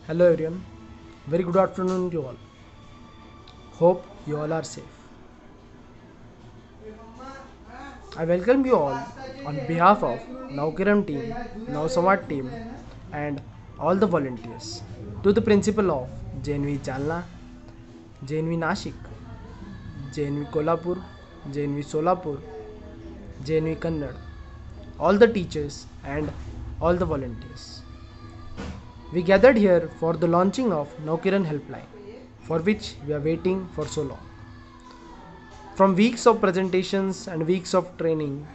Hello everyone, very good afternoon to all. Hope you all are safe. I welcome you all on behalf of Naukiram team, Nausamad team, and all the volunteers to the principal of JNV Jalna, JNV Nashik, JNV Kolhapur, JNV Solapur, JNV Kannad, all the teachers and all the volunteers. We gathered here for the launching of Naukiran Helpline, for which we are waiting for so long. From weeks of presentations and weeks of training,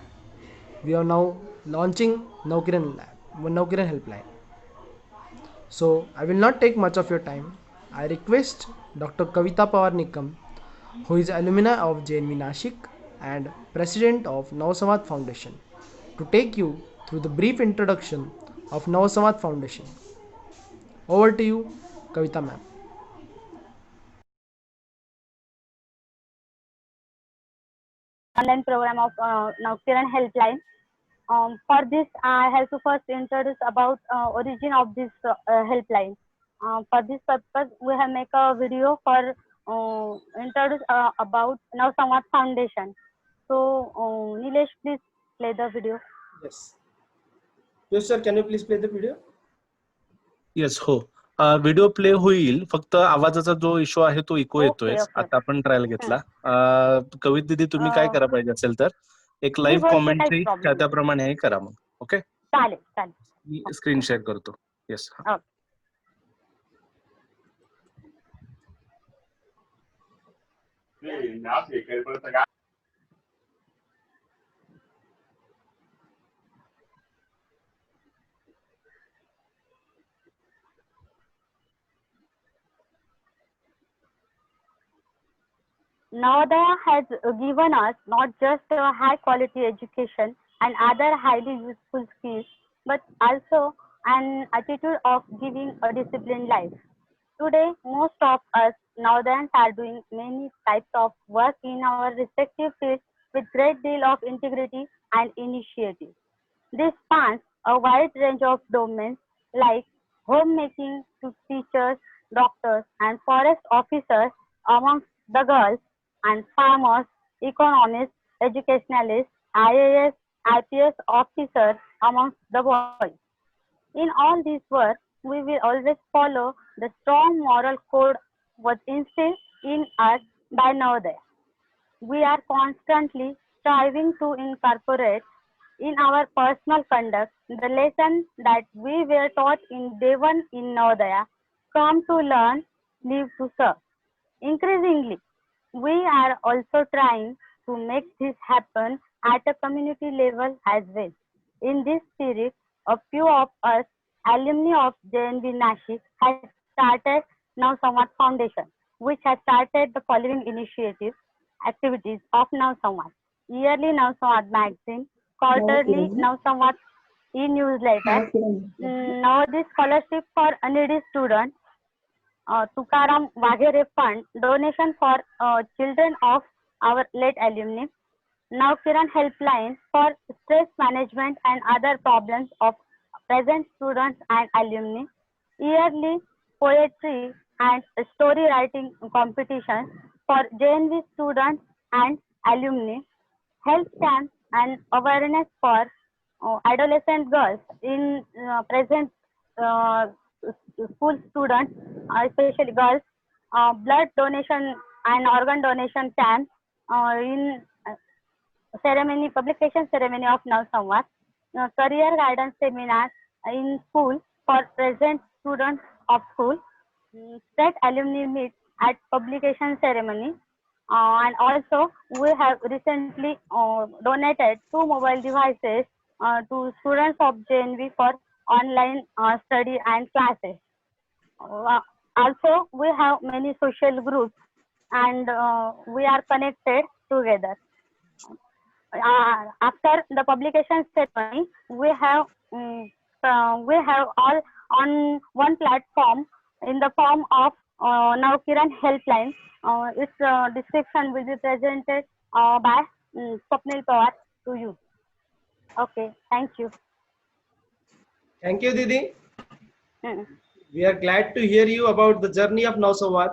we are now launching Naukiran Helpline. So I will not take much of your time. I request Dr. Kavita Pawar Nikam, who is alumni of JNV Nashik and president of Navasamad Foundation, to take you through the brief introduction of Navasamad Foundation. Over to you, Kavita ma'am. Online program of Naukiran Helpline. For this, I have to first introduce about origin of this helpline. For this purpose, we have make a video for introduce about Now Samvad Foundation. So, Nilesh, please play the video. Yes. Yes, sir. Can you please play the video? Yes हो video play होईल फक्त आवाजाचा जो issue आहे तो eco येतोय Okay, okay. आता आपण ट्रायल घेतला कवित दिदी तुम्ही काय करा पाहिजे असेल तर एक मी लाईव्ह बोलते काहीच कॉमेंट्री प्रॉब्लेम नाही. त्याप्रमाणे हे करा मग ओके चालेल चालेल. मी स्क्रीन शेअर करतो yes Okay. Navodaya has given us not just a high quality education and other highly useful skills, but also an attitude of giving a disciplined life. Today, most of us Navodayans are doing many types of work in our respective fields with great deal of integrity and initiative. This spans a wide range of domains like homemaking to teachers, doctors, and forest officers amongst the girls, and farmers, economists, educationalists, IAS, IPS officers amongst the boys. In all this work, we will always follow the strong moral code was instilled in us by Navodaya. We are constantly striving to incorporate in our personal conduct the lessons that we were taught in day one in Navodaya, come to learn, live to serve. Increasingly, we are also trying to make this happen at a community level as well. In this spirit, a few of us, alumni of JNV Nashik, has started Now Samvad Foundation, which has started the following initiatives, activities of Now Samvad. Yearly Now Samvad magazine, quarterly Now Samvad e-newsletter, Navodaya scholarship for needy students, Tukaram Vaghere Fund, donation for children of our late alumni, now Kiran Helpline for stress management and other problems of present students and alumni, yearly poetry and story writing competitions for JNV students and alumni, health camps and awareness for adolescent girls in present uh, school students, especially girls, blood donation and organ donation camps in ceremony, publication ceremony of Now Samvad, career guidance seminar in school for present students of school, state alumni meet at publication ceremony, and also we have recently donated two mobile devices to students of JNV for online study and classes. Uh, Also, we have many social groups and we are connected together. After the publication ceremony, we have all on one platform in the form of Now Kiran Helpline. Its description will be presented by Swapnil Pawar to you. Okay, thank you. Thank you, Didi. Mm. We are glad to hear you about the journey of Nausawat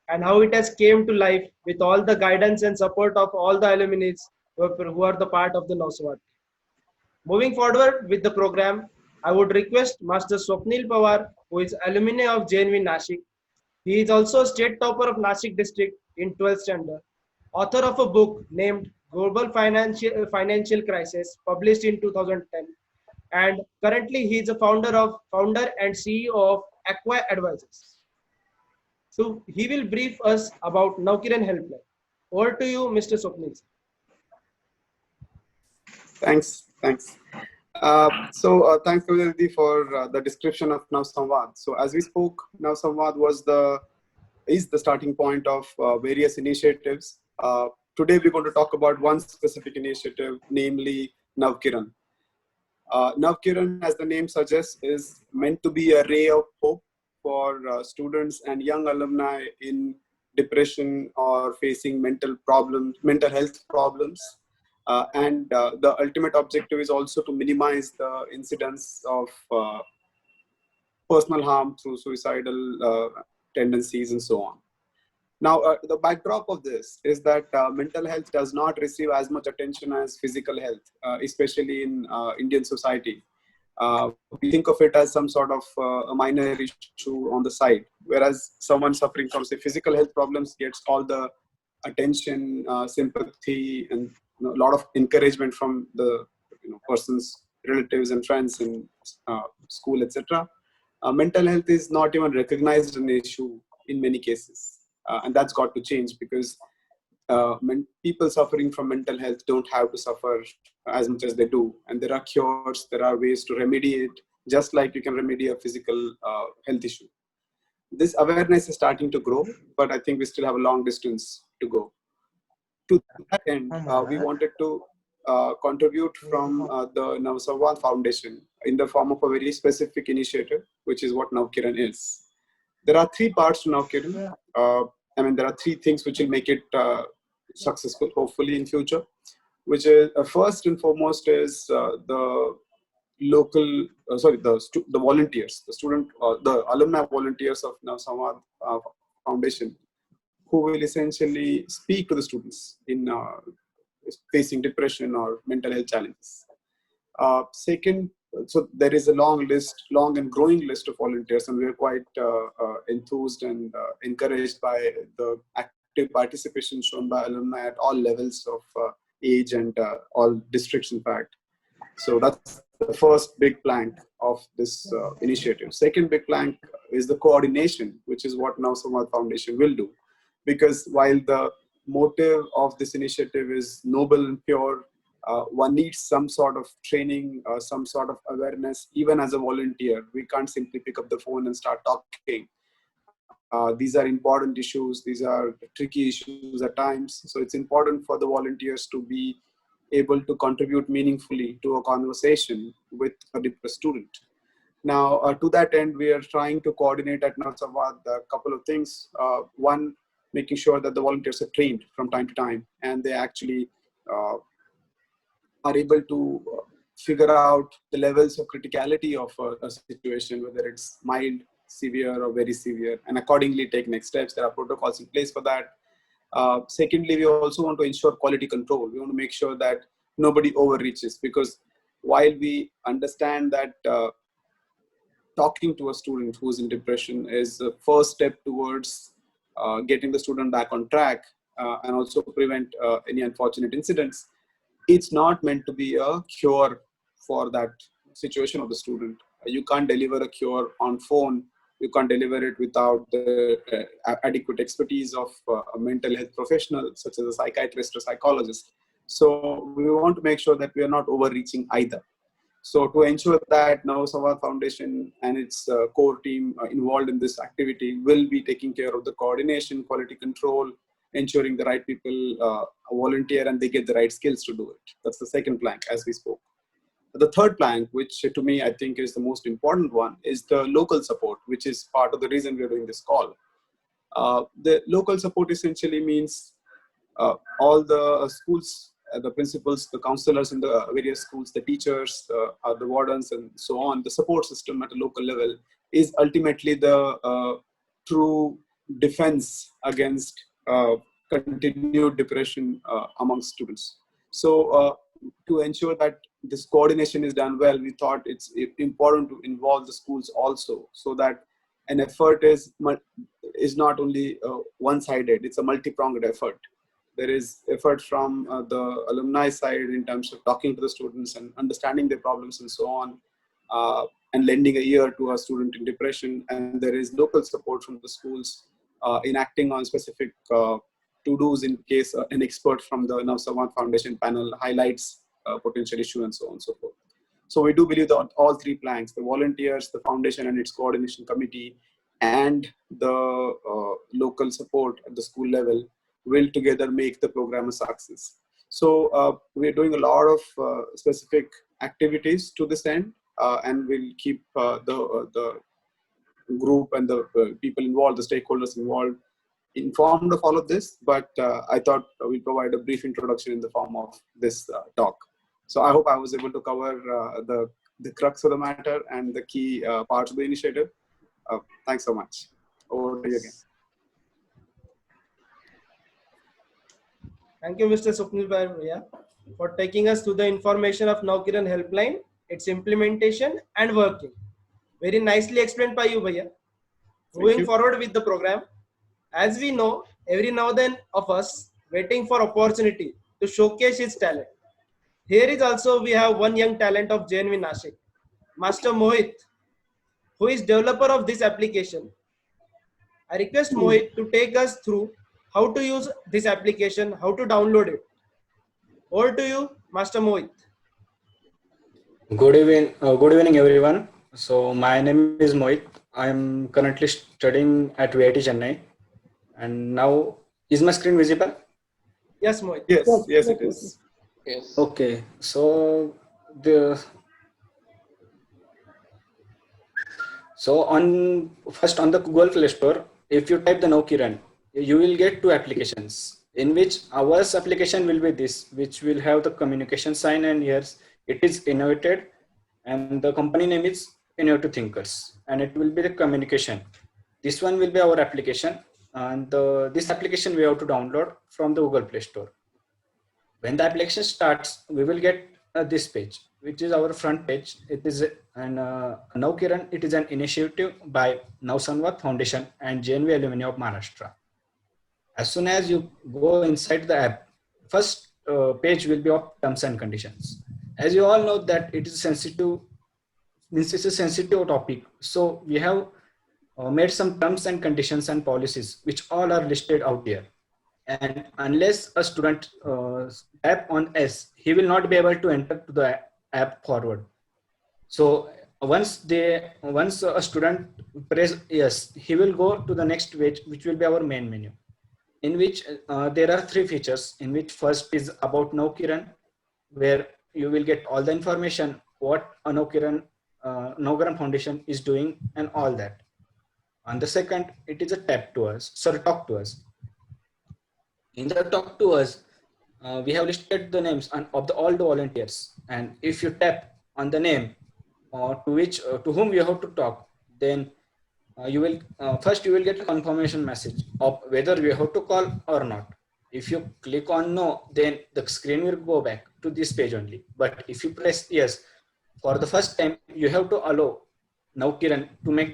and how it has came to life with all the guidance and support of all the alumni who are the part of the Nausawat. Moving forward with the program, I would request Master Swapnil Pawar, who is alumni of JNV Nashik. He is also state topper of Nashik district in 12th standard, author of a book named Global Financial Crisis, published in 2010, and currently he is a founder and CEO of Aqua Advisors. So he will brief us about Naukiran Helpline. Over to you, Mr. Swapnil. Thanks. Thanks, Kavinder, for the description of Now Samvad. So as we spoke, Now Samvad is the starting point of various initiatives. Today we're going to talk about one specific initiative, namely Navkiran. Navkiran, as the name suggests, is meant to be a ray of hope for students and young alumni in depression or facing mental health problems. The ultimate objective is also to minimize the incidence of personal harm through suicidal tendencies and so on. Now, the backdrop of this is that mental health does not receive as much attention as physical health, especially in Indian society. We think of it as some sort of a minor issue on the side, whereas someone suffering from, say, physical health problems gets all the attention, sympathy, and a lot of encouragement from the person's relatives and friends in school, etc. Mental health is not even recognized an issue in many cases, and that's got to change, because people suffering from mental health don't have to suffer as much as they do, and there are cures, there are ways to remedy it, just like you can remedy a physical health issue. This awareness is starting to grow, but I think we still have a long distance to go. To that end, we wanted to contribute from the Navsamvad Foundation in the form of a very specific initiative, which is what Navkiran is. There are three parts to Navkiran. There are three things which will make it successful, hopefully in future. Which is first and foremost is the local, the volunteers, the alumni volunteers of Navsamvad Foundation, who will essentially speak to the students in facing depression or mental health challenges. Second, so there is a long and growing list of volunteers, and we are quite enthused and encouraged by the active participation shown by alumni at all levels of age and all districts, in fact. So that's the first big plank of this initiative. Second big plank is the coordination, which is what Navsamvad Foundation will do. Because while the motive of this initiative is noble and pure, one needs some sort of training, some sort of awareness, even as a volunteer. We can't simply pick up the phone and start talking. These are important issues. These are tricky issues at times. So it's important for the volunteers to be able to contribute meaningfully to a conversation with a depressed student. Now, to that end, we are trying to coordinate at Navsamvad a couple of things. One, making sure that the volunteers are trained from time to time, and they actually are able to figure out the levels of criticality of a situation, whether it's mild, severe, or very severe, and accordingly take next steps. There are protocols in place for that. Secondly, we also want to ensure quality control. We want to make sure that nobody overreaches, because while we understand that talking to a student who's in depression is the first step towards getting the student back on track and also prevent any unfortunate incidents, it's not meant to be a cure for that situation of the student. You can't deliver a cure on phone. You can't deliver it without the adequate expertise of a mental health professional, such as a psychiatrist or psychologist. So we want to make sure that we are not overreaching either. So to ensure that Navsamvad Foundation and its core team involved in this activity will be taking care of the coordination, quality control, ensuring the right people volunteer and they get the right skills to do it. That's the second plank, as we spoke. The third plank, which to me I think is the most important one, is the local support, which is part of the reason we're doing this call. The local support essentially means all the schools, the principals, the counselors in the various schools, the teachers, the wardens, and so on, the support system at a local level is ultimately the true defense against continued depression among students. So to ensure that this coordination is done well, we thought it's important to involve the schools also, so that an effort is not only one-sided, it's a multi-pronged effort. There is effort from the alumni side in terms of talking to the students and understanding their problems and so on, and lending a ear to a student in depression. And there is local support from the schools in acting on specific to-dos in case an expert from the Navsamvad Foundation panel highlights a potential issue and so on and so forth. So we do believe that all three planks, the volunteers, the foundation and its coordination committee, and the local support at the school level will together make the program a success. So we're doing a lot of specific activities to this end, and we'll keep the group and the people involved, the stakeholders involved, informed of all of this. But I thought we'll provide a brief introduction in the form of this talk. So I hope I was able to cover the crux of the matter and the key parts of the initiative. Thanks so much. Over to you again. Thank you, Mr. Swapnil Bhaiya, for taking us through the information of Naukiran helpline, its implementation and working. Very nicely explained by you, Bhaiya. Moving forward with the program, as we know, every now and then of us waiting for opportunity to showcase his talent. Here is also we have one young talent of JNV Nashik, Master Mohit, who is developer of this application. I request Mohit to take us through how to use this application, how to download it. Over to you, Master Mohit. Good evening, everyone. So my name is Mohit. I am currently studying at VIT Chennai. And now, is my screen visible? Yes, Mohit. Yes, it is. Yes. Okay. So first on the Google Play Store, if you type the Naukiran, you will get two applications, in which our application will be this, which will have the communication sign, and here it is innovated, and the company name is Innovative Thinkers, and it will be the communication. This one will be our application, and this application we have to download from the Google Play Store. When the application starts, we will get this page, which is our front page. It is Naukiran. It is an initiative by Navsamvad Foundation and JNV Alumni of Maharashtra. As soon as you go inside the app, first page will be of terms and conditions. As you all know that it is sensitive. This is a sensitive topic, so we have made some terms and conditions and policies, which all are listed out there. And unless a student tap on S, he will not be able to enter to the app forward. So once a student press yes, he will go to the next page, which will be our main menu, in which there are three features. In which first is about Naukiran, where you will get all the information what a Naukiran Foundation is doing and all that. On the second, it is a talk to us. In the talk to us, we have listed the names of all the volunteers, and if you tap on the name to whom you have to talk, then you will get a confirmation message of whether you have to call or not. If you click on no, then the screen will go back to this page only. But if you press yes, for the first time, you have to allow Naukiran to make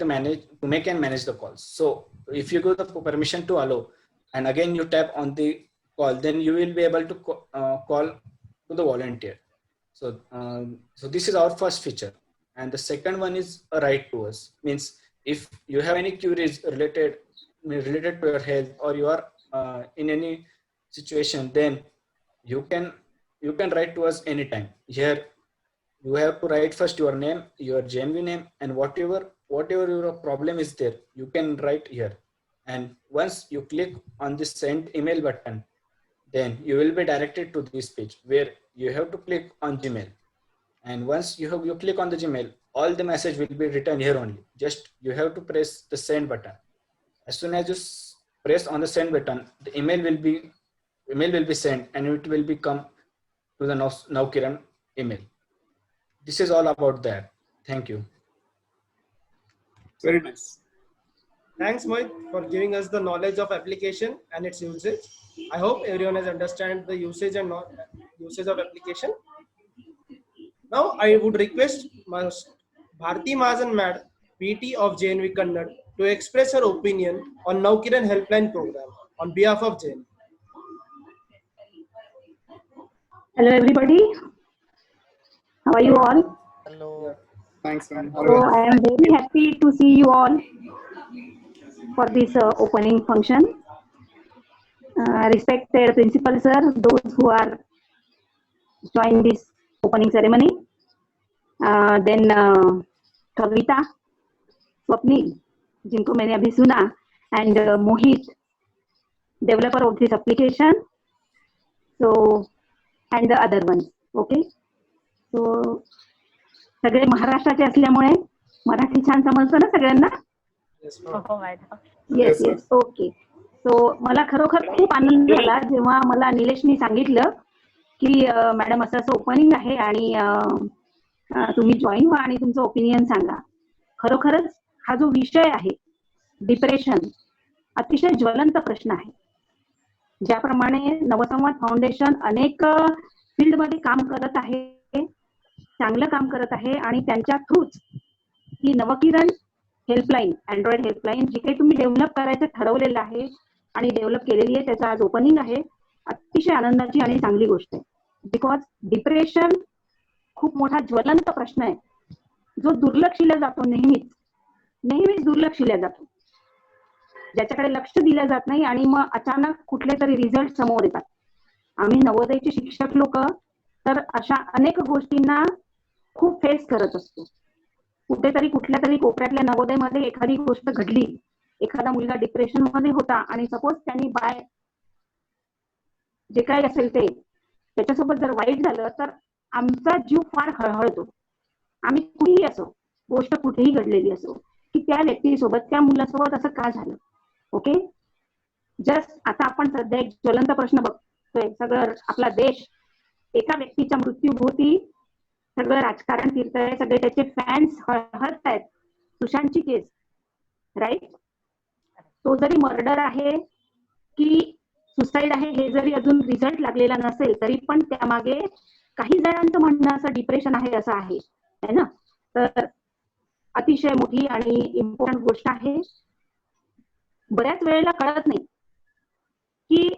and manage the calls. So if you give the permission to allow, and again you tap on the call, then you will be able to call to the volunteer. So this is our first feature. And the second one is a right to us. Means if you have any queries related to your health, or you are in any situation, then you can write to us anytime. Here you have to write first your name, your JNV name, and whatever your problem is there, you can write here. And once you click on the send email button, then you will be directed to this page where you have to click on Gmail. And once you click on the Gmail, all the message will be written here only. Just you have to press the send button. As soon as you press on the send button, the email will be sent, and it will become to the Naukiran email. This is all about that. Thank you. Very nice. Thanks, Mohit, for giving us the knowledge of application and its usage. I hope everyone has understand the usage and usage of application. Now, I would request Bharti Mahajan Mad, PT of JNV Kannad, to express her opinion on Naukiran Helpline Program on behalf of JNV. Hello, everybody. How are you all? Hello. Thanks, man. So I am very happy to see you all for this opening function. Respected principal sir, those who are joined this opening ceremony, then Kavita, Swapnil, जिनको मैंने अभी सुना, and Mohit, developer of this application, so and the other ones. Okay, so सगळे महाराष्ट्राचे असल्यामुळे मराठी छान समजतं ना सगळ्यांना. Yes yes okay. सो मला खरोखर खूप आनंद झाला जेव्हा मला निलेशनी सांगितलं की मॅडम असं असं ओपनिंग आहे आणि तुम्ही जॉईन व्हा आणि तुमचं ओपिनियन सांगा. खरोखरच हा जो विषय आहे डिप्रेशन अतिशय ज्वलंत प्रश्न आहे. ज्याप्रमाणे नवसंवाद फाउंडेशन अनेक फील्डमध्ये काम करत आहे, चांगलं काम करत आहे आणि त्यांच्या थ्रूच ही नवकिरण हेल्पलाईन, अँड्रॉइड हेल्पलाईन जी काही तुम्ही डेव्हलप करायचं ठरवलेलं आहे आणि डेव्हलप केलेली आहे त्याचं आज ओपनिंग आहे. अतिशय आनंदाची आणि चांगली गोष्ट आहे. बिकॉज डिप्रेशन खूप मोठा ज्वलंत प्रश्न आहे जो दुर्लक्षिला जातो, नेहमीच दुर्लक्षिला जातो, ज्याच्याकडे लक्ष दिलं जात नाही आणि मग अचानक कुठले तरी रिझल्ट समोर येतात. आम्ही नवोदयचे शिक्षक लोक तर अशा अनेक गोष्टींना खूप फेस करत असतो. कुठेतरी कुठल्या तरी कोपऱ्यातल्या नवोदयमध्ये एखादी गोष्ट घडली, एखादा मुलगा डिप्रेशन मध्ये होता आणि सपोज त्यांनी बाय जे काही असेल ते त्याच्यासोबत जर वाईट झालं तर आमचा जीव फार हळहळतो. आम्ही कुठेही असो, गोष्ट कुठेही घडलेली असो, की त्या व्यक्तीसोबत त्या मुलासोबत असं का झालं. ओके, जस्ट आता आपण सध्या एक ज्वलंत प्रश्न बघतोय. सगळं आपला देश एका व्यक्तीच्या मृत्यूभोवती सगळं राजकारण फिरतंय, सगळे त्याचे फॅन्स हळहळतायत. सुशांतची केस, राईट, तो जरी मर्डर आहे की सुसाईड आहे हे जरी अजून रिझल्ट लागलेला नसेल तरी पण त्यामागे काही जणांचं म्हणणं असं डिप्रेशन आहे असं आहे ना. तर अतिशय मोठी आणि इम्पॉर्टंट गोष्ट आहे. बऱ्याच वेळेला कळत नाही की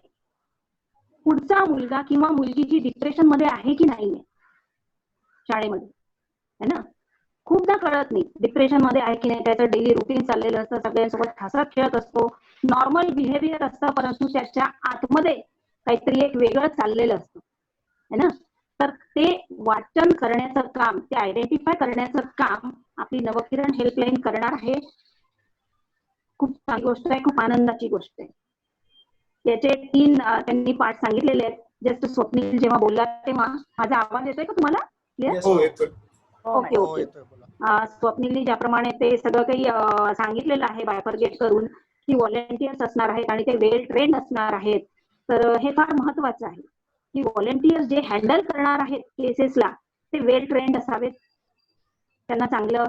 पुढचा मुलगा किंवा मुलगी जी डिप्रेशन मध्ये आहे की नाहीये शाळेमध्ये, है ना. खूपदा कळत नाही डिप्रेशन मध्ये आहे की नाही. त्याचं डेली रुटीन चाललेलं असतं, सगळ्यांसोबत हसत खेळत असतो, नॉर्मल बिहेवियर असतं, परंतु त्याच्या आतमध्ये काहीतरी एक वेगळं चाललेलं असतं, है ना. तर ते वाचन करण्याचं काम, ते आयडेंटिफाय करण्याचं काम आपली नवकिरण हेल्पलाईन करणार आहे. खूप चांगली गोष्ट आहे, खूप आनंदाची गोष्ट आहे. याचे 3 त्यांनी पार्ट सांगितलेले आहेत. जस्ट स्वप्नील जेव्हा बोलला तेव्हा माझा आवाज येतोय का तुम्हाला? Okay okay. स्वप्नीलनी ज्याप्रमाणे ते सगळं काही सांगितलेलं आहे बायफर्गेट करून की व्हॉलेंटियर्स असणार आहेत आणि ते वेल ट्रेन असणार आहेत. तर हे फार महत्वाचं आहे की व्हॉलेंटियर्स जे हँडल करणार आहेत केसेसला ते वेल ट्रेन्ड असावेत. त्यांना चांगलं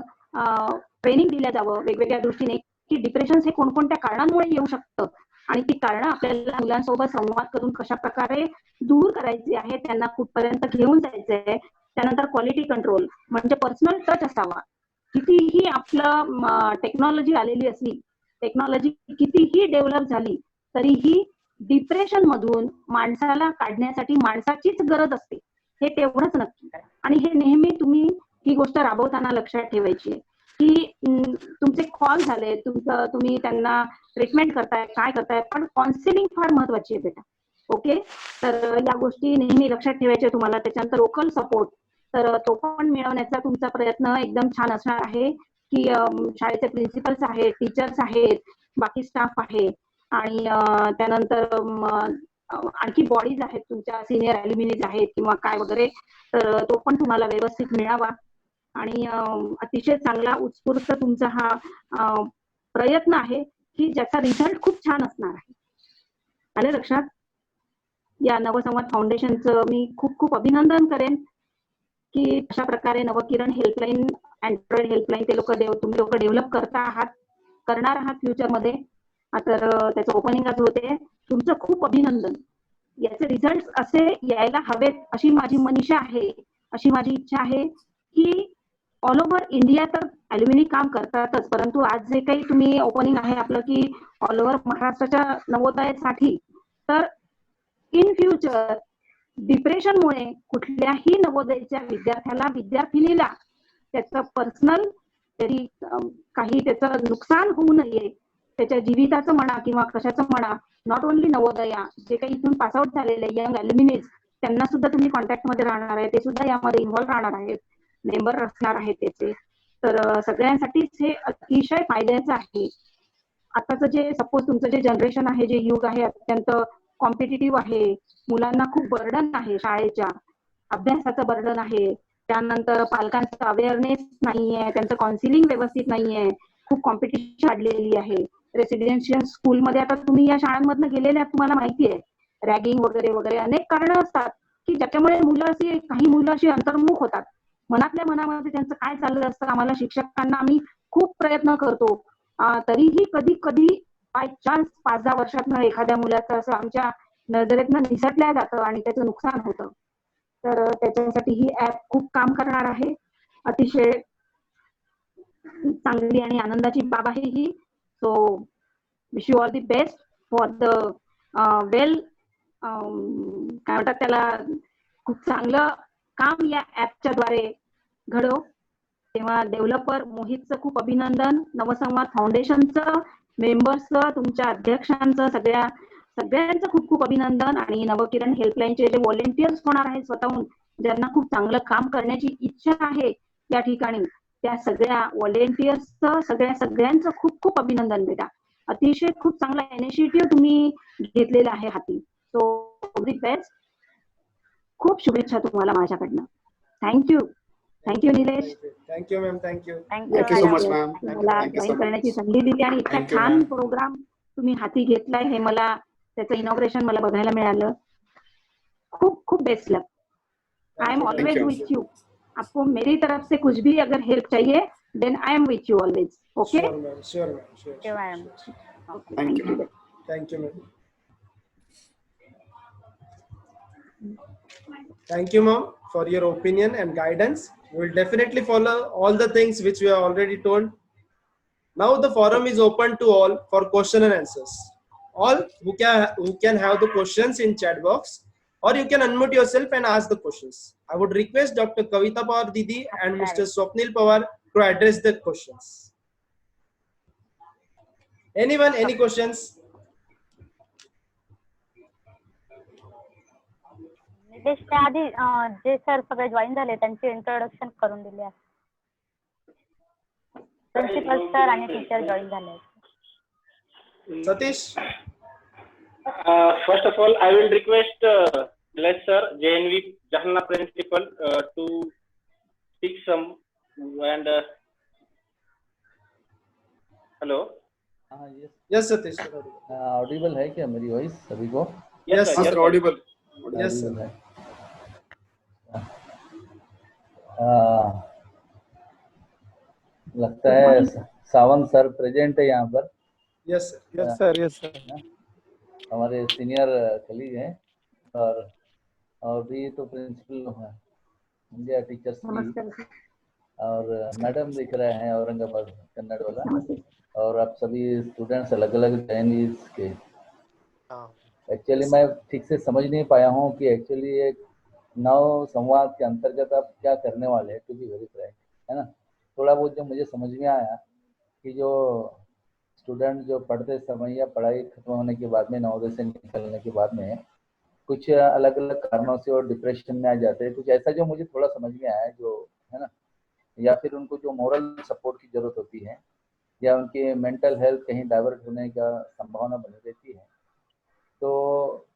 ट्रेनिंग दिलं जावं वेगवेगळ्या दृष्टीने की डिप्रेशन हे कोणकोणत्या कारणांमुळे येऊ शकतं आणि ती कारणं आपल्याला मुलांसोबत संवाद करून कशा प्रकारे दूर करायची आहे, त्यांना कुठपर्यंत घेऊन जायचंय. त्यानंतर क्वालिटी कंट्रोल म्हणजे पर्सनल टच असावा. कितीही आपलं टेक्नॉलॉजी आलेली असली, टेक्नॉलॉजी कितीही डेव्हलप झाली तरीही डिप्रेशन मधून माणसाला काढण्यासाठी माणसाचीच गरज असते, हे तेवढंच नक्की. आणि हे नेहमी तुम्ही ही गोष्ट राबवताना लक्षात ठेवायची की तुमचे कॉल झाले, तुम्ही त्यांना ट्रीटमेंट करताय, काय करताय, पण काउन्सिलिंग फार महत्वाची आहे बेटा. ओके, तर या गोष्टी नेहमी लक्षात ठेवायच्या तुम्हाला. त्याच्यानंतर लोकल सपोर्ट, तर तो पण मिळवण्याचा तुमचा प्रयत्न एकदम छान असणार आहे की शाळेचे प्रिन्सिपल्स आहेत, टीचर्स आहेत, बाकी स्टाफ आहे आणि त्यानंतर आणखी बॉडीज आहेत तुमच्या, सिनियर ॲल्युमिनीज आहेत किंवा काय वगैरे, तर तो पण तुम्हाला व्यवस्थित मिळावा. आणि अतिशय चांगला उत्स्फूर्त तुमचा हा प्रयत्न आहे की ज्याचा रिझल्ट खूप छान असणार आहे. आलं लक्षात? या नवसंवाद फाउंडेशनचं मी खूप खूप अभिनंदन करेन की अशा प्रकारे नवकिरण हेल्पलाईन अँड्रॉइड हेल्पलाईन ते तुम्ही लोक डेव्हलप करणार आहात फ्युचरमध्ये. तर त्याचं ओपनिंग आज होते. तुमचं खूप अभिनंदन. याचे रिझल्ट असे यायला हवेत अशी माझी मनीषा आहे, अशी माझी इच्छा आहे की ऑल ओव्हर इंडिया तर अॅल्युमिनी काम करतातच, परंतु आज जे काही तुम्ही ओपनिंग आहे आपलं की ऑल ओव्हर महाराष्ट्राच्या नवोदयासाठी, तर इन फ्युचर डिप्रेशनमुळे कुठल्याही नवोदयाच्या विद्यार्थिनीला त्याचं पर्सनल तरी काही त्याचं नुकसान होऊ नये, त्याच्या जीविताचं म्हणा किंवा कशाचं म्हणा. नॉट ओनली नवोदया, जे काही इथून पासआउट झालेले यंग अल्युमिनीज त्यांना सुद्धा तुम्ही कॉन्टॅक्टमध्ये राहणार आहे, ते सुद्धा यामध्ये इन्व्हॉल्व्ह राहणार आहेत, मेंबर असणार आहेत त्याचे. तर सगळ्यांसाठीच हे अतिशय फायद्याचं आहे. आताचं जे सपोज तुमचं जे जनरेशन आहे, जे युग आहे, अत्यंत कॉम्पिटिटिव्ह आहे. मुलांना खूप बर्डन आहे, शाळेच्या अभ्यासाचं बर्डन आहे. त्यानंतर पालकांचा अवेअरनेस नाहीये, त्यांचं काउन्सिलिंग व्यवस्थित नाहीये, खूप कॉम्पिटिशन वाढलेली आहे. रेसिडेन्शियल स्कूलमध्ये आता तुम्ही या शाळांमधनं गेलेले आहात, तुम्हाला माहिती आहे रॅगिंग वगैरे वगैरे अनेक कारणं असतात की ज्याच्यामुळे काही मुलं अशी अंतर्मुख होतात. मनातल्या मनामध्ये त्यांचं काय चाललं असतं. आम्हाला शिक्षकांना आम्ही खूप प्रयत्न करतो, तरीही कधी कधी बाय चान्स 5-10 वर्षातनं एखाद्या मुलाचं असं आमच्या नजरेतनं निसटल्या जातं आणि त्याचं नुकसान होतं. तर त्याच्यासाठी ही ऍप खूप काम करणार आहे. अतिशय चांगली आणि आनंदाची बाब आहे ही. So wish you all the best for the well काय म्हणतात त्याला, खूप चांगलं काम या ऍपच्या द्वारे घडो. तेव्हा डेव्हलपर मोहितचं खूप अभिनंदन, नवसंवाद फाउंडेशनचं मेंबर्सचं, तुमच्या अध्यक्षांचं, सगळ्यांचं खूप खूप अभिनंदन. आणि नवकिरण हेल्पलाईनचे जे व्हॉलेंटियर्स होणार आहेत स्वतःहून, ज्यांना खूप चांगलं काम करण्याची इच्छा आहे या ठिकाणी, त्या सगळ्या व्हॉलेंटियर्सचं सगळ्यांचं खूप खूप अभिनंदन बेटा. अतिशय खूप चांगला इनिशिएटिव्ह तुम्ही घेतलेला आहे हाती. So all the best. खूप शुभेच्छा तुम्हाला माझ्याकडनं. Thank you Nilesh. Thank you ma'am. Thank you. Thank you so much, ma'am. मला Thank you so जॉईन करण्याची much. संधी दिली आणि इतका Thank you, छान ma'am. प्रोग्राम तुम्ही हाती घेतलाय, हे मला त्याचं इनॉग्रेशन मला बघायला मिळालं. खूप खूप best luck. I am always you. With you. आपको मेरी तरफ से कुछ भी अगर हेल्प चाहिए then I am with you always. Okay, Sure ma'am. Sure ma'am. Sure. Sure, ma'am. Thank you, ma'am. Thank you ma'am. Thank you ma'am for your opinion and guidance. We will definitely follow all the things which we have already told. Now the forum is open to all for question and answers. All who can have the questions in chat box, or you can unmute yourself and ask the questions. I would request Dr. Kavita Pawar Didi and Mr. Swapnil Pawar to address the questions. Anyone, any questions? निलेशच्या आधी जे sir सगळे join झाले त्यांचे introduction करून दिले. Principal sir आणि teacher join झाले. Satish? First of all, I will request Nilesh sir, JNV Jahalna principal, to speak some and hello. Yes, Satish. Audible है क्या मेरी वॉइस सभी को? Yes, Sir, audible. Yes, sir. Audible है। लगता है सावंत सर प्रेजेंट है यहाँ पर। Yes, sir. Yes, sir. Yes, sir. हमारे सीनियर कलीग हैं और भी तो प्रिंसिपल हैं इंडिया टीचर्स की, नमस्कार. और मैडम दिख रहे हैं औरंगाबाद कन्नड़ वाला, और आप सभी स्टूडेंट्स अलग अलग चैनल्स के। एक्चुअली मैं ठीक से समझ नहीं पाया हूँ कि एक्चुअली एक नव संवाद के अंतर्गत आप क्या करने वाले हैं, टू बी वेरी फ्रैंक, है ना। थोड़ा बहुत जो मुझे समझ में आया कि जो स्टूडेंट जो पढ़ते समय या पढ़ाई खत्म होने के बाद में, नवोदय से निकलने के बाद में कुछ अलग अलग कारणों से और डिप्रेशन में आ जाते हैं, कुछ ऐसा जो मुझे थोड़ा समझ में आया, जो है ना, या फिर उनको जो मोरल सपोर्ट की जरूरत होती है, या उनके मेंटल हेल्थ कहीं डाइवर्ट होने का संभावना बनी रहती है। तो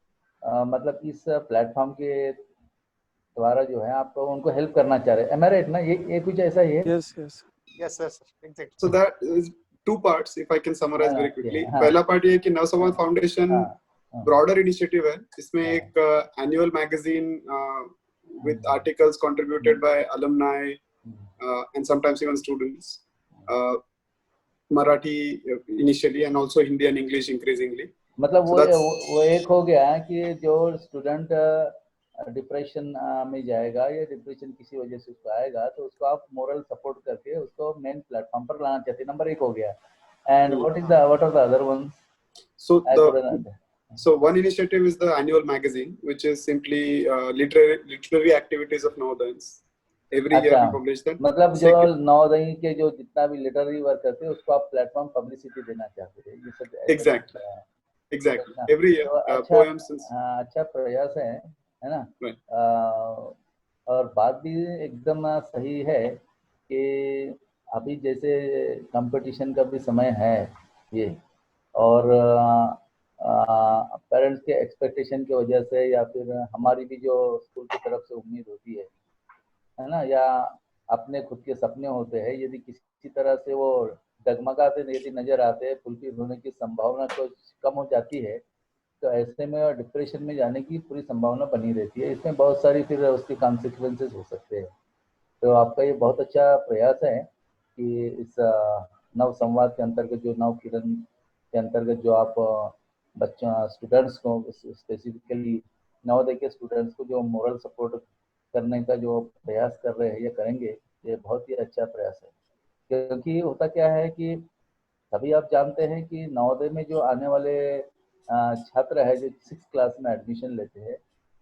मतलब इस प्लेटफॉर्म के द्वारा जो है आप उनको हेल्प करना चाह रहे हैं, एम आई राइट ना? ये कुछ ऐसा ही है? Yes, yes. Yes, sir. Exactly. So that is two parts, if I can summarize very quickly. हाँ. पहला part ये है कि नवसंवाद फाउंडेशन हाँ. ब्रॉडर इनिशिएटिव है, इसमें हाँ. एक annual magazine with articles contributed by alumni, and sometimes even students. Marathi initially, and also Hindi and English increasingly. मतलब So वो एक हो गया कि जो स्टूडेंट डिप्रेशन में जाएगा या डिप्रेशन किसी वजह से उसको आएगा, तो उसको आप मोरल सपोर्ट करके उसको मेन प्लेटफॉर्म पर लाना चाहते हैं। नंबर 1 हो गया। And what are the other ones? So one initiative is the annual magazine, which is simply literary activities of Navodayans. Every year we publish that. मतलब जो नवोदय के जो जितना भी लिटरेरी वर्क करते हैं उसको आप प्लेटफॉर्म पब्लिसिटी देना चाहते हैं। Exactly. Every year poems. अच्छा प्रयास है ना? और बात भी एकदम सही है कि अभी जैसे कंपटीशन का भी समय है ये, और पेरेंट्स के एक्सपेक्टेशन की वजह से या फिर हमारी भी जो स्कूल की तरफ से उम्मीद होती है ना, या अपने खुद के सपने होते हैं, यदि किसी तरह से वो डगमगाते यदि नजर आते हैं, फुलफिल होने की संभावना तो कम हो जाती है, तो ऐसे में डिप्रेशन में जाने की पूरी संभावना बनी रहती है। इसमें बहुत सारी फिर उसके कॉन्सिक्वेंसेस हो सकते हैं। तो आपका ये बहुत अच्छा प्रयास है कि इस नव संवाद के अंतर्गत, जो नव किरण के अंतर्गत जो आप बच्चों स्टूडेंट्स को, स्पेसिफिकली नवोदय के स्टूडेंट्स को जो मोरल सपोर्ट करने का जो प्रयास कर रहे हैं या करेंगे, ये बहुत ही अच्छा प्रयास है। क्योंकि होता क्या है कि सभी आप जानते हैं कि नवोदय में जो आने वाले छात्र है जो 6th क्लास में एडमिशन लेते हैं,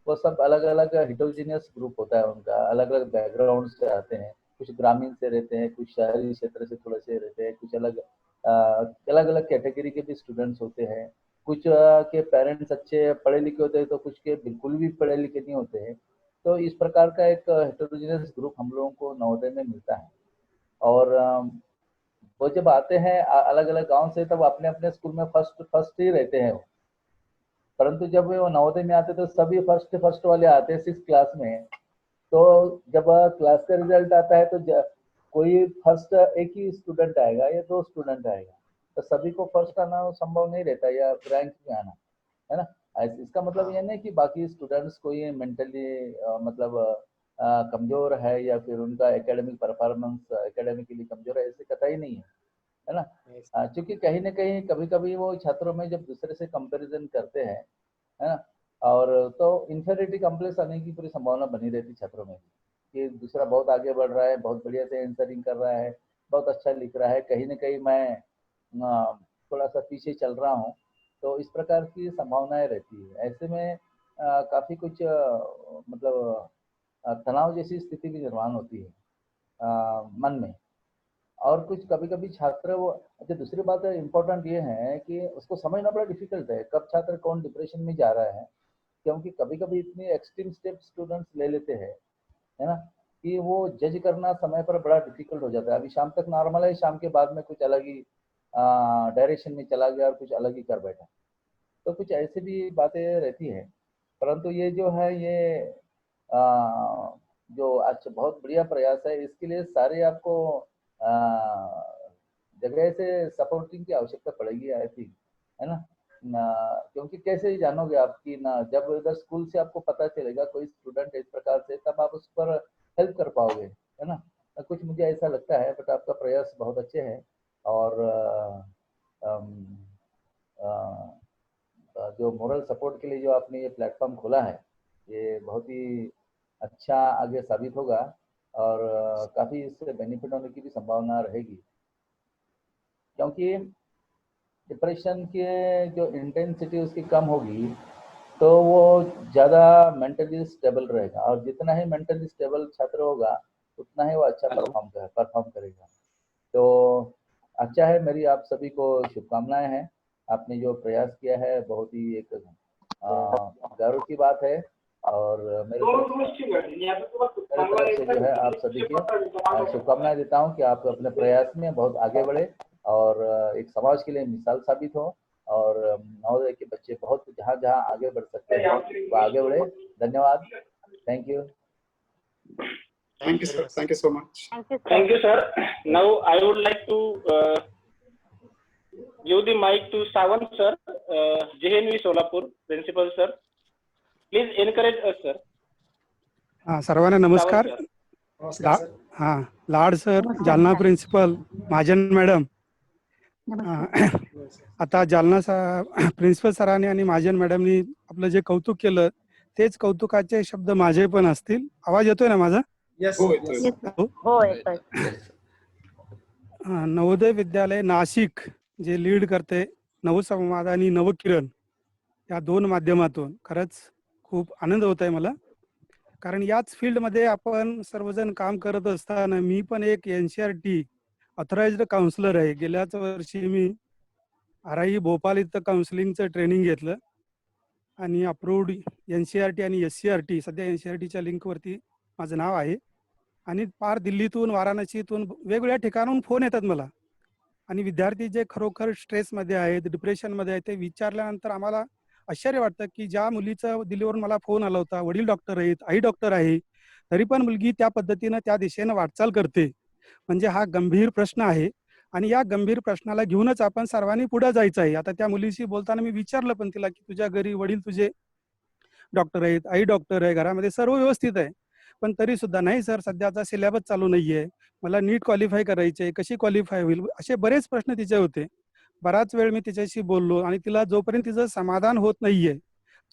वो सब अलग अलग हिटोजिनियस ग्रुप होता है उनका, अलग अलग बैकग्राउंड से आते हैं। कुछ ग्रामीण से रहते हैं, कुछ शहरी क्षेत्र से थोड़े से रहते हैं, कुछ अलग अलग कैटेगरी के भी स्टूडेंट्स होते हैं। कुछ के पेरेंट्स अच्छे पढ़े लिखे होते हैं, तो कुछ के बिल्कुल भी पढ़े लिखे नहीं होते हैं। तो इस प्रकार का एक हेटेरोजेनियस ग्रुप हम लोगों को नवोदय में मिलता है। और वो जब आते हैं अलग अलग गांव से, तब अपने अपने स्कूल में फर्स्ट ही रहते हैं। परंतु जब वो नवोदय में आते तो सभी फर्स्ट वाले आते हैं 6th क्लास में। तो जब क्लास का रिजल्ट आता है तो कोई फर्स्ट एक ही स्टूडेंट आएगा या 2 स्टूडेंट आएगा, तो सभी को फर्स्ट आना संभव नहीं रहता या रैंक में आना, है ना। इसका मतलब ये नहीं कि बाकी स्टूडेंट्स कोई मेंटली मतलब कमजोर है या फिर उनका एकेडमिक परफॉर्मेंस एकेडमिकली कमजोर है, ऐसे कतई नहीं है ना। क्योंकि कहीं ना कहीं कभी कभी वो छात्रों में जब दूसरे से कंपैरिजन करते हैं, है ना, और तो इंफीरियरिटी कॉम्प्लेक्स आने की पूरी संभावना बनी रहती छात्रों में कि दूसरा बहुत आगे बढ़ रहा है, बहुत बढ़िया से आंसरिंग कर रहा है, बहुत अच्छा लिख रहा है, कहीं ना कहीं मैं थोड़ा सा पीछे चल रहा हूँ। तो इस प्रकार की संभावनाएं रहती है। ऐसे में काफ़ी कुछ मतलब तनाव जैसी स्थिति भी निर्माण होती है मन में। और कुछ कभी कभी छात्र वो अच्छा, दूसरी बात है इम्पोर्टेंट ये है कि उसको समझना बड़ा डिफिकल्ट है कब छात्र कौन डिप्रेशन में जा रहा है, क्योंकि कभी कभी इतनी एक्सट्रीम स्टेप स्टूडेंट्स ले लेते हैं, है ना, कि वो जज करना समय पर बड़ा डिफिकल्ट हो जाता है। अभी शाम तक नॉर्मल है, शाम के बाद में कुछ अलग ही डायरेक्शन में चला गया और कुछ अलग ही कर बैठा। तो कुछ ऐसी भी बातें रहती है। परंतु ये जो है ये जो अच्छा बहुत बढ़िया प्रयास है, इसके लिए सारे आपको जगह से सपोर्टिंग की आवश्यकता पड़ेगी, आई थिंक, है ना। क्योंकि कैसे ही जानोगे आप कि ना, जब इधर स्कूल से आपको पता चलेगा कोई स्टूडेंट इस प्रकार से, तब आप उस पर हेल्प कर पाओगे, है ना। कुछ मुझे ऐसा लगता है, बट आपका प्रयास बहुत अच्छे है। और जो मोरल सपोर्ट के लिए जो आपने ये प्लेटफॉर्म खोला है, ये बहुत ही अच्छा आगे साबित होगा और काफ़ी इससे बेनिफिट होने की भी संभावना रहेगी। क्योंकि डिप्रेशन के जो इंटेंसिटी उसकी कम होगी तो वो ज़्यादा मेंटली स्टेबल रहेगा, और जितना ही मेंटली स्टेबल छात्र होगा उतना ही वो अच्छा परफॉर्म करेगा। तो अच्छा है, मेरी आप सभी को शुभकामनाएं हैं। आपने जो प्रयास किया है बहुत ही एक गर्व की बात है, और मेरे तरफ से जो है आप सभी की शुभकामनाएं देता हूं कि आप अपने प्रयास में बहुत आगे बढ़े और एक समाज के लिए मिसाल साबित हो, और नवोदय के बच्चे बहुत जहाँ जहाँ आगे बढ़ सकते हैं वो आगे बढ़े। धन्यवाद। Thank you. Thank you, sir. Thank you so much. Thank you, sir. Now I would like to give the mic to Savant sir, JNV Solapur, principal sir. Please encourage us, sir. सर्वांना नमस्कार. नमस्कार sir. हाँ, लाड sir, नमस्कार Jalna sir. Principal, महाजन madam. नमस्कार. आता Jalna principal सरांनी आणि महाजन मॅडमनी आपलं जे कौतुक केलं तेच कौतुकाचे शब्द माझे पण असतील. आवाज येतोय ना माझा? हो, येतोय. Yes, sir. हो. हो येतोय. नवोदय विद्यालय नाशिक जे लीड करते नवसंवाद आणि नवकिरण या दोन माध्यमातून खरंच खूप आनंद होत आहे मला. कारण याच फील्डमध्ये आपण सर्वजण काम करत असताना मी पण एक NCERT ऑथराइज्ड काउन्सिलर आहे. गेल्याच वर्षी मी RI भोपाल इथं काउन्सिलिंगचं ट्रेनिंग घेतलं आणि अप्रूव्ड NCERT आणि SCERT सध्या NCERTच्या लिंकवरती माझं नाव आहे. आणि पार दिल्लीतून वाराणसीतून वेगवेगळ्या ठिकाणाहून फोन येतात मला. आणि विद्यार्थी जे खरोखर स्ट्रेसमध्ये आहेत, डिप्रेशनमध्ये आहेत, ते विचारल्यानंतर आम्हाला आश्चर्य वाटतं की ज्या मुलीचा दिल्लीवरून मला फोन आला होता, वडील डॉक्टर आहेत, आई डॉक्टर आहे, तरी पण मुलगी त्या पद्धतीनं त्या दिशेनं वाटचाल करते. म्हणजे हा गंभीर प्रश्न आहे आणि या गंभीर प्रश्नाला घेऊनच आपण सर्वांनी पुढे जायचं आहे. आता त्या मुलीशी बोलताना मी विचारलं पण तिला की तुझ्या घरी वडील तुझे डॉक्टर आहेत, आई डॉक्टर आहे, घरामध्ये सर्व व्यवस्थित आहे, पण तरी सुद्धा नाही सर सध्याचा सिलेबस चालू नाहीये, मला नीट क्वालिफाय करायचे, कशी क्वालिफाय होईल, असे बरेच प्रश्न तिचे होते. बराच वेळ मी तिच्याशी बोललो आणि तिला जोपर्यंत तिचं समाधान होत नाहीये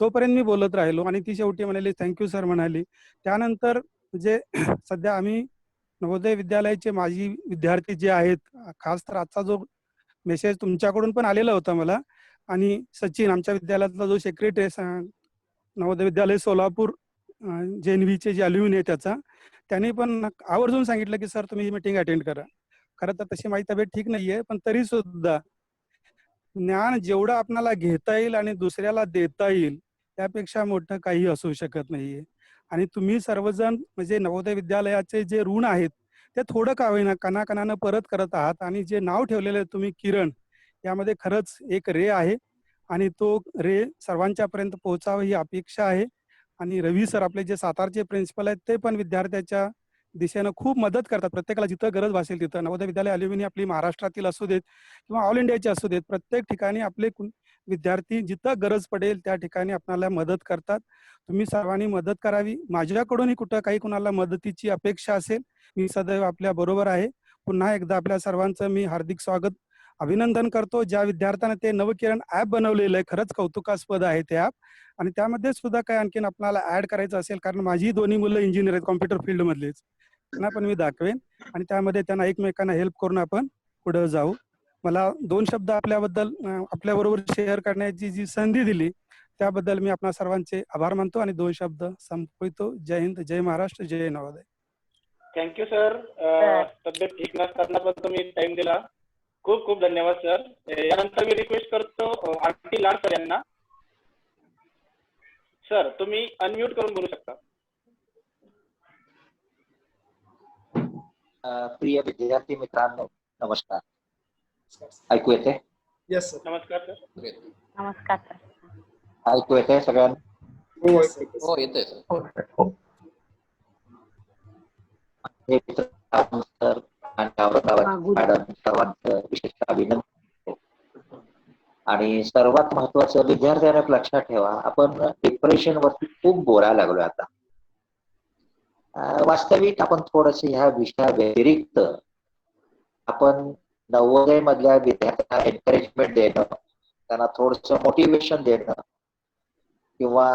तोपर्यंत मी बोलत राहिलो आणि ती शेवटी म्हणाली थँक्यू सर म्हणाली. त्यानंतर म्हणजे सध्या आम्ही नवोदय विद्यालयाचे माजी विद्यार्थी जे आहेत, खास तर आजचा जो मेसेज तुमच्याकडून पण आलेला होता मला, आणि सचिन आमच्या विद्यालयातला जो सेक्रेटरी नवोदय विद्यालय सोलापूर JNVचे जे अल्युमिनी आहे त्याचा, त्यांनी पण आवर्जून सांगितलं की सर तुम्ही ही मीटिंग अटेंड करा. खरं तर तशी माझी तब्येत ठीक नाहीये, पण तरी सुद्धा ज्ञान जेवढं आपल्याला घेता येईल आणि दुसऱ्याला देता येईल त्यापेक्षा मोठं काही असू शकत नाहीये. आणि तुम्ही सर्वजण म्हणजे नवोदय विद्यालयाचे जे ऋण आहेत ते थोडं का होईना कणाकणानं परत करत आहात. आणि जे नाव ठेवलेलं आहे तुम्ही किरण, यामध्ये खरंच एक रे आहे आणि तो रे सर्वांच्या पर्यंत पोहोचावा ही अपेक्षा आहे. आणि रवी सर आपले जे सातारचे प्रिन्सिपल आहेत ते पण विद्यार्थ्याच्या दिशेनं खूप मदत करतात. प्रत्येकाला जिथं गरज भासेल तिथं, नवोदय विद्यालय अल्युमिनी आपली महाराष्ट्रातील असू देत किंवा ऑल इंडियाचे असू देत, प्रत्येक ठिकाणी आपले विद्यार्थी जिथं गरज पडेल त्या ठिकाणी आपल्याला मदत करतात. तुम्ही सर्वांनी मदत करावी. माझ्याकडूनही कुठं काही कुणाला मदतीची अपेक्षा असेल मी सदैव आपल्या बरोबर आहे. पुन्हा एकदा आपल्या सर्वांचं मी हार्दिक स्वागत अभिनंदन करतो. ज्या विद्यार्थ्यांना ते नवकिरण ऍप बनवलेलं आहे खरंच कौतुकास्पद आहे ते ऍप. आणि त्यामध्ये सुद्धा काय आणखीन आपल्याला ऍड करायचं असेल, कारण माझी दोन्ही मुलं इंजिनियर आहेत कॉम्प्युटर फील्ड मधलेच, त्यांना पण मी दाखवेन आणि त्यामध्ये त्यांना एकमेकांना हेल्प करून आपण पुढे जाऊ. मला 2 शब्द आपल्याबद्दल आपल्याबरोबर शेअर करण्याची जी संधी दिली त्याबद्दल मी आपणा सर्वांचे आभार मानतो आणि 2 शब्द संपवितो. जय हिंद, जय महाराष्ट्र, जय नवोदय. Thank you sir. तब्येत ठीक नसताना पण तुम्ही टाइम दिला, खूप खूप धन्यवाद सर. यानंतर मी रिक्वेस्ट करतो आरती लाड सर यांना. सर तुम्ही अनम्यूट करून बोलू शकता. प्रिय विद्यार्थी मित्रांनो नमस्कार. ऐकू येते? Yes sir. नमस्कार सर. नमस्कार सर. ऐकू येते सगळ्यांना? हो येतोय सर. सर आणि मॅडम सर्वांचं विशेष अभिनंदन. आणि सर्वात महत्वाचं विद्यार्थ्यांना लक्षात ठेवा, आपण डिप्रेशन वरती खूप बोलायला लागलोय आता. वास्तविक आपण थोडस ह्या विषया व्यतिरिक्त आपण नवोदय मधल्या विद्यार्थ्यांना एनकरेजमेंट देणं, त्यांना थोडस मोटिवेशन देणं किंवा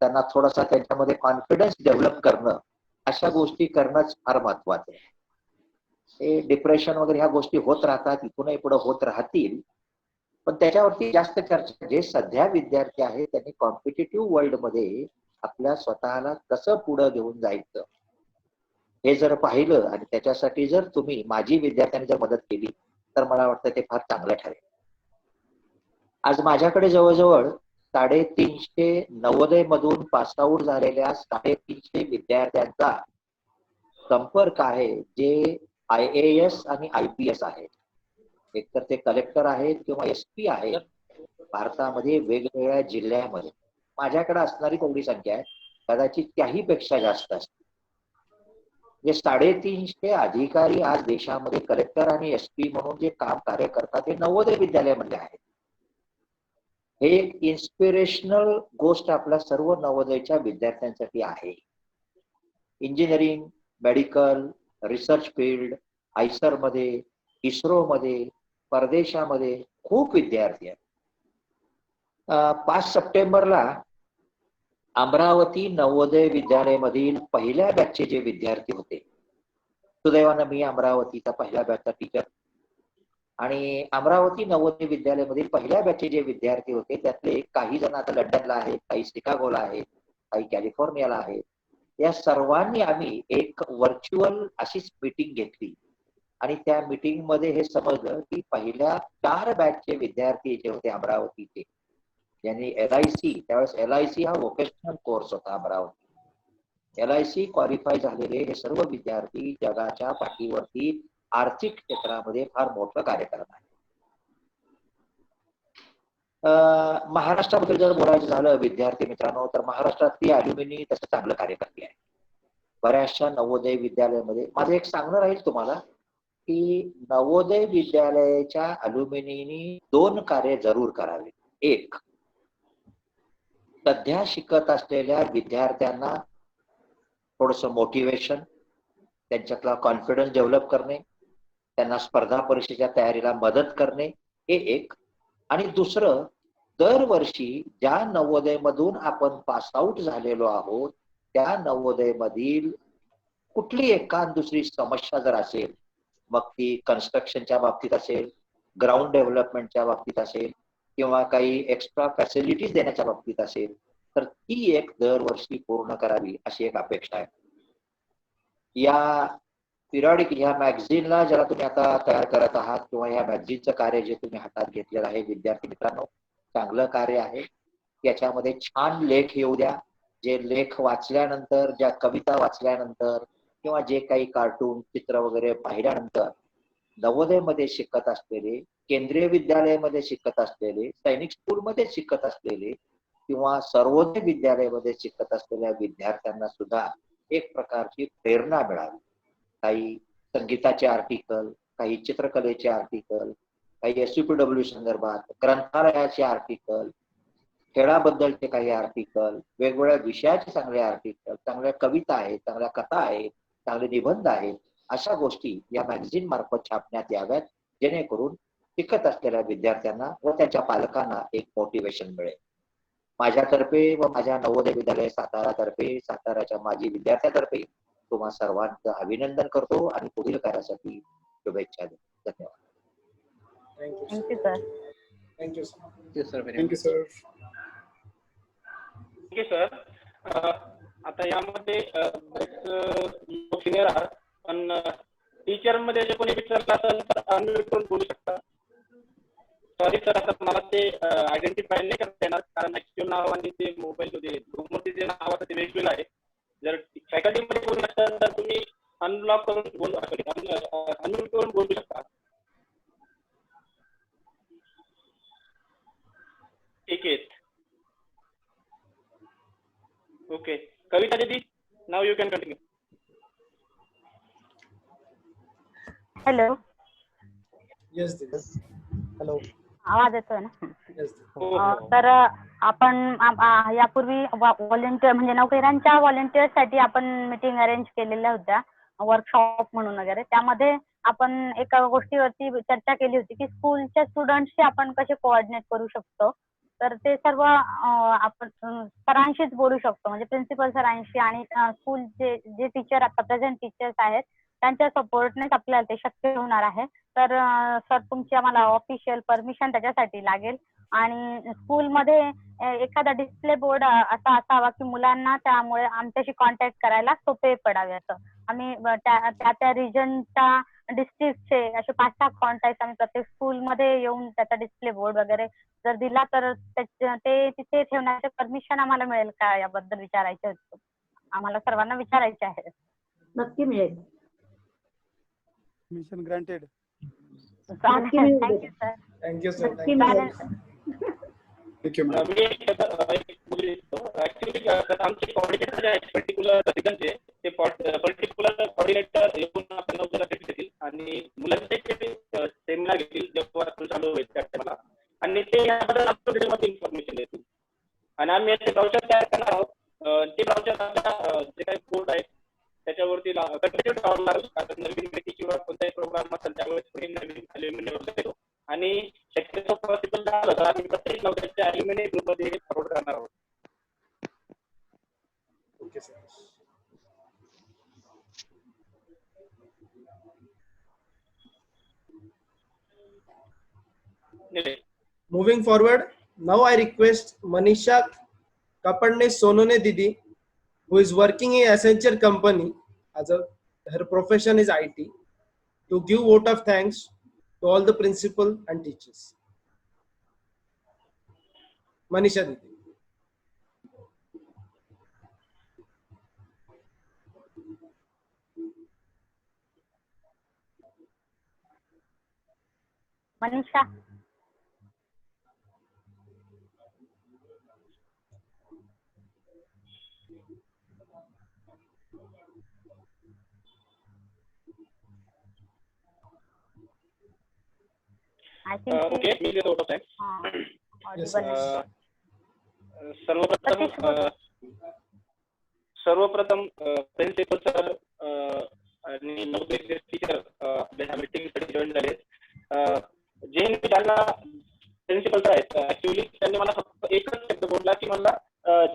त्यांना थोडासा त्यांच्यामध्ये कॉन्फिडन्स डेव्हलप करणं, अशा गोष्टी करणंच फार महत्वाचं आहे. हे डिप्रेशन वगैरे ह्या गोष्टी होत राहतात, इथूनही पुढे होत राहतील, पण त्याच्यावरती जास्त चर्चा जे सध्या विद्यार्थी आहेत त्यांनी कॉम्पिटिटिव्ह वर्ल्ड मध्ये आपल्या स्वतःला कसं पुढे घेऊन जायचं हे जर पाहिलं आणि त्याच्यासाठी जर तुम्ही माझी विद्यार्थ्यांनी जर मदत केली तर मला वाटतं ते फार चांगलं ठरेल. आज माझ्याकडे जवळजवळ 350 नवोदय मधून पासआउट झालेल्या 350 विद्यार्थ्यांचा संपर्क आहे, जे IAS आणि IPS आहेत. एकतर ते कलेक्टर आहेत किंवा SP आहेत भारतामध्ये वेगवेगळ्या जिल्ह्यामध्ये. माझ्याकडे असणारी तेवढी संख्या आहे, कदाचित त्याही पेक्षा जास्त असते. जे 350 अधिकारी आज देशामध्ये कलेक्टर आणि SP म्हणून जे काम कार्य करतात ते नवोदय विद्यालयामध्ये आहेत. हे एक इन्स्पिरेशनल गोष्ट आपल्या सर्व नवोदयच्या विद्यार्थ्यांसाठी आहे. Engineering, medical, research field, IISER मध्ये, इस्रो मध्ये, परदेशामध्ये खूप विद्यार्थी आहेत. 5 सप्टेंबरला अमरावती नवोदय विद्यालयामधील पहिल्या बॅचचे जे विद्यार्थी होते, सुदैवानं मी अमरावतीचा पहिल्या बॅचचा टीचर, आणि अमरावती नवोदय विद्यालयामधील पहिल्या बॅचचे जे विद्यार्थी होते त्यातले काही जण आता लंडनला आहेत, काही शिकागोला आहेत, काही कॅलिफोर्नियाला आहेत. या सर्वांनी आम्ही एक व्हर्च्युअल अशीच मीटिंग घेतली आणि त्या मीटिंग मध्ये हे समजलं की पहिल्या 4 बॅचचे विद्यार्थी जे होते अमरावतीचे, यांनी LIC, त्यावेळेस LIC हा वोकेशनल कोर्स होता अमरावती, LIC क्वालिफाय झालेले हे सर्व विद्यार्थी जगाच्या पाठीवरती आर्थिक क्षेत्रामध्ये फार मोठं कार्य करत आहे. महाराष्ट्राबद्दल जर बोलायचं झालं विद्यार्थी मित्रांनो, तर महाराष्ट्रातली अल्युमिनी तसं चांगलं कार्य करते आहे. बऱ्याचशा नवोदय विद्यालयामध्ये माझं एक सांगणं राहील तुम्हाला की नवोदय विद्यालयाच्या अल्युमिनीनी 2 कार्य जरूर करावे. एक, सध्या शिकत असलेल्या विद्यार्थ्यांना थोडंसं मोटिवेशन, त्यांच्यातला कॉन्फिडन्स डेव्हलप करणे, त्यांना स्पर्धा परीक्षेच्या तयारीला मदत करणे, हे एक. आणि दुसरं, दरवर्षी ज्या नवोदयमधून आपण पास आउट झालेलो आहोत त्या नवोदयमधील कुठली एखाद दुसरी समस्या जर असेल, मग ती कन्स्ट्रक्शनच्या बाबतीत असेल, ग्राउंड डेव्हलपमेंटच्या बाबतीत असेल किंवा काही एक्स्ट्रा फॅसिलिटीज देण्याच्या बाबतीत असेल, तर ती एक दरवर्षी पूर्ण करावी अशी एक अपेक्षा आहे. या पिरियडिक ह्या मॅगझिनला ज्याला तुम्ही आता तयार करत आहात किंवा या मॅगझिनचं कार्य जे तुम्ही हातात घेतलेलं आहे विद्यार्थी मित्रांनो, चांगलं कार्य आहे. याच्यामध्ये छान लेख येऊ द्या. जे लेख वाचल्यानंतर, ज्या कविता वाचल्यानंतर किंवा जे काही कार्टून चित्र वगैरे पाहिल्यानंतर नवोदयमध्ये शिकत असलेले, केंद्रीय विद्यालयामध्ये शिकत असलेले, सैनिक स्कूलमध्ये शिकत असलेले किंवा सर्वोदय विद्यालयामध्ये शिकत असलेल्या विद्यार्थ्यांना सुद्धा एक प्रकारची प्रेरणा मिळावी. काही संगीताचे आर्टिकल, काही चित्रकलेचे आर्टिकल, काही SUPW संदर्भात, ग्रंथालयाचे आर्टिकल, खेळाबद्दलचे काही आर्टिकल, वेगवेगळ्या विषयाचे चांगले आर्टिकल, चांगल्या कविता आहेत, चांगल्या कथा आहेत, चांगले निबंध आहेत, अशा गोष्टी या मॅगझिन मार्फत छापण्यात याव्यात, जेणेकरून शिकत असलेल्या विद्यार्थ्यांना व त्यांच्या पालकांना एक मोटिवेशन मिळेल. माझ्यातर्फे व माझ्या नवोदय विद्यालय सातारातर्फे, साताराच्या माजी विद्यार्थ्यातर्फे तुम्हा सर्वांचं अभिनंदन करतो आणि पुढील कार्यासाठी शुभेच्छा देतो. धन्यवाद. Thank you sir. Thank you, sir. Thank you, sir. Very Thank you, much. sir. Okay sir. आता यामध्ये सिनियर आहात, पण टीचर मध्ये जे कोणी विचारलं असेल तर अनम्यूट करून बोलू शकता. सॉरी सर, आता मला ते आयडेंटिफाय नाही करता येणार कारण ऍक्च्युअल नाव आणि ते मोबाईल मध्ये ग्रुपमध्ये जे नाव आहे ते वेगवेगळं आहे. जर फॅकल्टी मध्ये बोलू असाल तर तुम्ही अनब्लॉक करून बोलू, अनम्यूट करून बोलू शकता. ठीक आहे. ओके, कविता दीदी, now you can continue. Hello, Yes, hello. आवाज येतोय ना? Yes. तर आपण यापूर्वी व्हॉलेंटियर म्हणजे नोकऱ्यांच्या व्हॉलेंटियरसाठी आपण मीटिंग अरेंज केलेल्या होत्या, वर्कशॉप म्हणून वगैरे. त्यामध्ये आपण एका गोष्टीवरती चर्चा केली होती की स्कूलच्या स्टुडंट्सशी आपण कसे कोऑर्डिनेट करू शकतो. तर ते सर्व आपण सरांशीच बोलू शकतो, म्हणजे प्रिन्सिपल सरांशी आणि स्कूलचे जे टीचर आता प्रेझेंट टीचर्स आहेत त्यांच्या सपोर्टनेच आपल्याला ते शक्य होणार आहे. तर सर तुमची आम्हाला ऑफिशियल परमिशन त्याच्यासाठी लागेल आणि स्कूलमध्ये एखादा डिस्प्ले बोर्ड असा असावा की मुलांना त्यामुळे आमच्याशी कॉन्टॅक्ट करायला सोपे पडावे. असं आम्ही त्या रिजनच्या डिस्ट्रिक्टचे असे 5-6 कॉन्टॅक्ट आम्ही प्रत्येक स्कूलमध्ये येऊन त्याचा डिस्प्ले बोर्ड वगैरे जर दिला तर ते तिथे ठेवण्याचे परमिशन आम्हाला मिळेल का, याबद्दल विचारायचे होते. आम्हाला सर्वांना विचारायचे आहे. नक्की मिळेल. Mission granted. Thank you sir. Thank you, sir. नक्की Thank you. मिळेल. Thank you, ma'am. ऍक्च्युली आमचे कॉर्डिनेटर जे आहेत पर्टिक्युलर रिजनचे, ते पर्टिक्युलर कॉर्डिनेटर येऊन आपल्याला भेट देतील आणि मुलांचे सेमिनार घेतील जेव्हा चालू होईल त्या टायमाला, आणि ते याबद्दल आपल्याला इन्फॉर्मेशन देतील. आणि आम्ही याचे ब्राउचर तयार करणार आहोत. ते ब्राउचर जे काही कोड आहेत त्याच्यावरती कंटिन्यू ठेवावं लागेल, कारण नवीन व्यक्ती किंवा कोणताही प्रोग्राम असेल त्यावेळेस कोणी नवीन अल्युमिनी वगैरे आणि शक्यतो पॉसिबल झालं तर आम्ही प्रत्येक नवऱ्याच्या अल्युमिनी ग्रुपमध्ये फॉरवर्ड करणार आहोत. Okay, sir. Nilesh. Moving forward, now I request Manisha Kapadne Sonone Didi, who is working in Accenture company her profession is IT, to give vote of thanks to all the principal and teachers. Manisha Didi. Manisha. I think okay, मी देतो vote of thanks. Yes, audible. सर्वप्रथम principal sir आणि Navodaya teacher आपल्या मीटिंगसाठी join झाले. जे ज्यांना principal sir आहेत, actually त्यांनी मला फक्त एकच शब्द बोलला की मला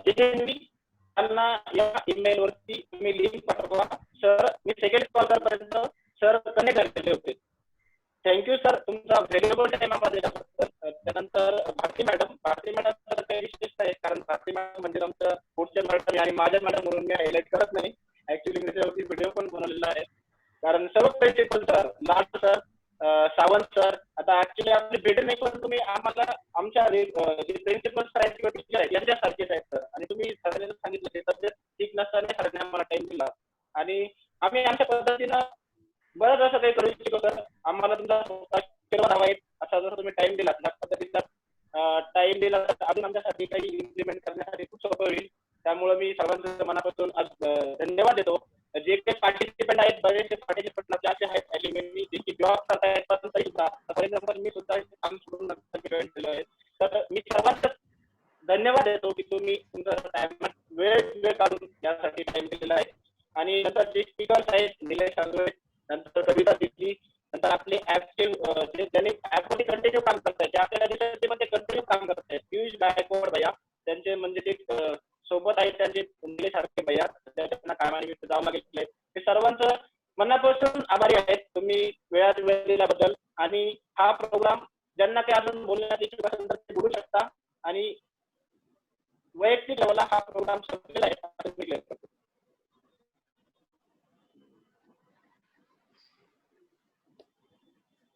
जे त्यांना या ईमेल वरती तुम्ही लिंक पाठवा सर, मी सेकंड कॉल करपर्यंत सर कनेक्ट झालेले होते. थँक्यू सर, तुमचा व्हेल्युएबल टाइम आम्हाला दिल्याबद्दल. त्यानंतर भारती मॅडम तर काही विशेष आहे, कारण भारती मॅडम म्हणजे आमचं पुढच्या मॅडम आणि माझ्या मॅडम म्हणून मी हायलाइट करत नाही. ऍक्च्युली मी त्याच्यावरती व्हिडिओ पण बनवलेला आहे. कारण सर्व प्रिन्सिपल सर, लाड सर, सावंत सर, आता ऍक्च्युली आपली भेट नाही, पण तुम्ही आम्हाला आमच्या जे प्रिन्सिपल सर आहेत किंवा टीचर आहेत यांच्यासारखेच आहेत सर. आणि तुम्ही सरांनी सांगितलं ते तब्येत ठीक नसताना सरांनी आम्हाला टाइम दिला आणि आम्ही आमच्या पद्धतीनं बरंच असं काही करू इच्छितो सर. आम्हाला तुमचा आशीर्वाद हवा आहे. असा जर तुम्ही टाइम दिला, त्या पद्धतीचा टाइम दिला तर अजून आमच्यासाठी काही इम्प्लिमेंट करण्यासाठी खूप सोपं होईल. त्यामुळे मी सर्वांचं मनापासून आज धन्यवाद देतो. जे काही पार्टिसिपेंट आहेत, बरेचसे पार्टिसिपेंट असे आहेत ऍल्युमिनी जे की जॉब करतायत, पण तरी सुद्धा फॉर एक्झाम्पल मी सुद्धा काम सोडून जॉईन केलं आहे. तर मी सर्वांचं धन्यवाद देतो की तुम्ही तुमचा टाइम वेळ काढून यासाठी टाइम दिलेला आहे. आणि नंतर जे स्पीकर्स आहेत, निलेश सांगवे, नंतर कविता दिसली, नंतर आपले ऍक्टिव्ह जे त्यांनी ऍपमध्ये कंटिन्यू काम करतायत, जे आपल्या रिसर्चमध्ये कंटिन्यू काम करतायत, पियुष गायकवाड भैया, त्यांचे म्हणजे ते सोबत आहेत त्यांचे सारखे भैया, त्यांना कामानिमित्त जावं लागेल. ते सर्वांचं मनापासून आभारी आहेत तुम्ही वेळात वेळ दिल्याबद्दल. आणि हा प्रोग्राम ज्यांना ते अजून बोलण्यात इच्छुक असेल तर ते बोलू शकता. आणि वैयक्तिक लेवलला हा प्रोग्राम संपलेला आहे असं मी क्लिअर करतो.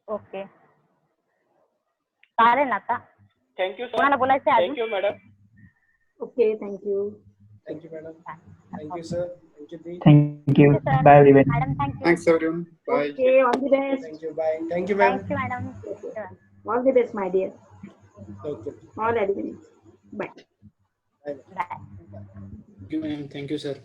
ओके, चालेल आता. Thank you sir. तुम्हाला बोलायचं आहे thank you madam. Okay, thank you. Thank you, madam. Thank you, sir. Thank you, Dee. Thank you. Bye, everyone. Madam thank you. Thanks everyone. Bye. Okay, all the best. Thank you. Bye. Thank you, ma'am. Thank you madam. All the best my dear. Okay. All admin. Bye. Bye. Bye. Thank you, ma'am. Thank you, sir.